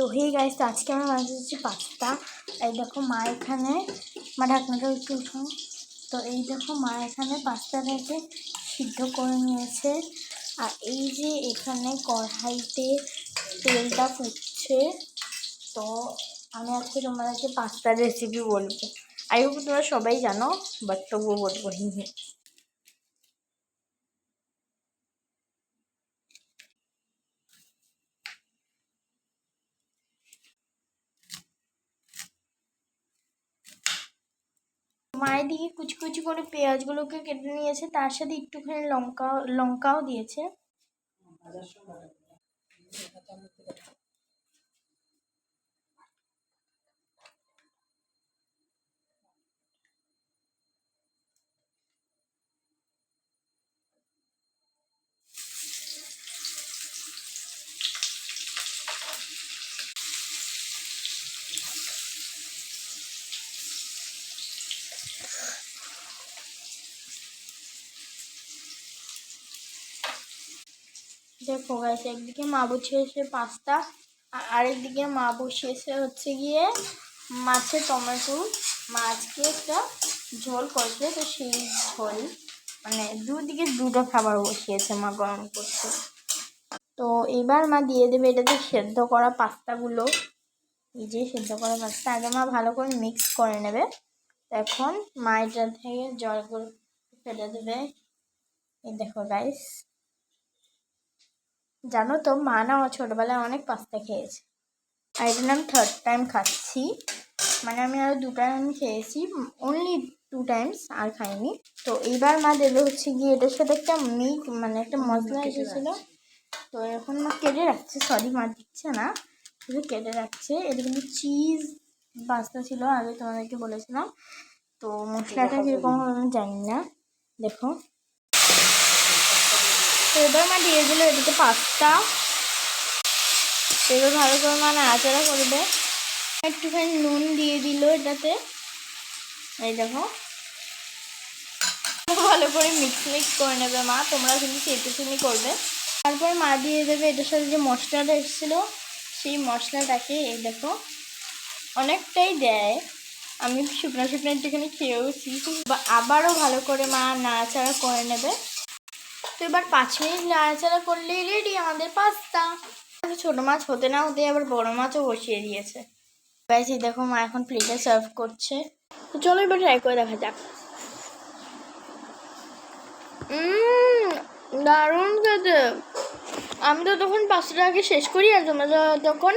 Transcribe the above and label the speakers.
Speaker 1: তো hey guys, আজকে আমরা বানাচ্ছি পাস্তা। এই দেখো মা এখানে, মা ঢাকনাটা একটু উঠাও। তো এই দেখো মা এখানে পাস্তাটাকে সিদ্ধ করে নিয়েছে। আর এই যে এখানে কড়াইতে তেলটা ফুটছে। তো আমি আজকে তোমাদেরকে পাস্তার রেসিপি বলবো। আই হোপ তোমরা সবাই জানো, বাট তবুও বলবো। মায়ের দিকে কুচি কুচি করে পেঁয়াজগুলোকে কেটে নিয়েছে, তার সাথে একটুখানি লঙ্কাও দিয়েছে। দেখো গাইস, একদিকে মা বসিয়েছে পাস্তা, আর আরেকদিকে মা বসিয়েছে হচ্ছে গিয়ে মাছের টমেটো। মাছকে একটা ঝোল করছে, তো সেই ঝোল মানে দুদিকে দুটো খাবার বসিয়েছে মা গরম করছে। তো এবার মা দিয়ে দেবে এটাতে সেদ্ধ করা পাস্তাগুলো। এই যে সেদ্ধ করা পাস্তা আগে মা ভালো করে মিক্স করে নেবে। এখন মা এটা থেকে জলগুলো ফেলে দেবে। এই দেখো গাইস, জানো তো মা না আমার ছোটবেলায় অনেক পাস্তা খেয়েছে, আর এটা আমি থার্ড টাইম খাচ্ছি। মানে আমি আরো 2 টাইম খেয়েছি, অনলি 2 টাইমস, আর খাইনি। তো এইবার মা দেবে হচ্ছে গিয়ে এটার সাথে একটা মানে একটা মশলা এসেছিল। তো এখন মা কেটে রাখছে, সরি মা দিচ্ছে না, শুধু কেটে রাখছে। এটা কিন্তু চিজ পাস্তা ছিল, আগে তোমাদেরকে বলেছিলাম। তো মশলাটা কিরকম হবে আমি জানি না। দেখো, তো এবার মা দিয়ে দিল এটাতে পাস্তা। এবার ভালো করে মা নাড়াচাড়া করবে। একটুখানি নুন দিয়ে দিল এটাতে। এই দেখো, ভালো করে মিক্স করে নেবে মা, তোমরা কিন্তু সেইটুকুনি করবে। তারপর মা দিয়ে দেবে এটার সাথে যে মশলাটা এসেছিলো, সেই মশলাটাকে। এই দেখো, অনেকটাই দেয়, আমি শুকনো শুকনো একটুখানি খেয়েওছি। আবারও ভালো করে মা নাড়াচাড়া করে নেবে। তো এবার 5 মিনিট নাড়াচাড়া করলেই রেডি আমাদের পাস্তা। ছোটো মাছ হতে না হতে আবার বড় মাছও বসিয়ে দিয়েছে। গাইস, এই দেখো মা এখন প্লেটে সার্ভ করছে। তো চলো এবার ট্রাই করে দেখা যাক। দারুণ খেতে। আমি তো তখন পাস্তাটা আগে শেষ করি, আর তোমরা তখন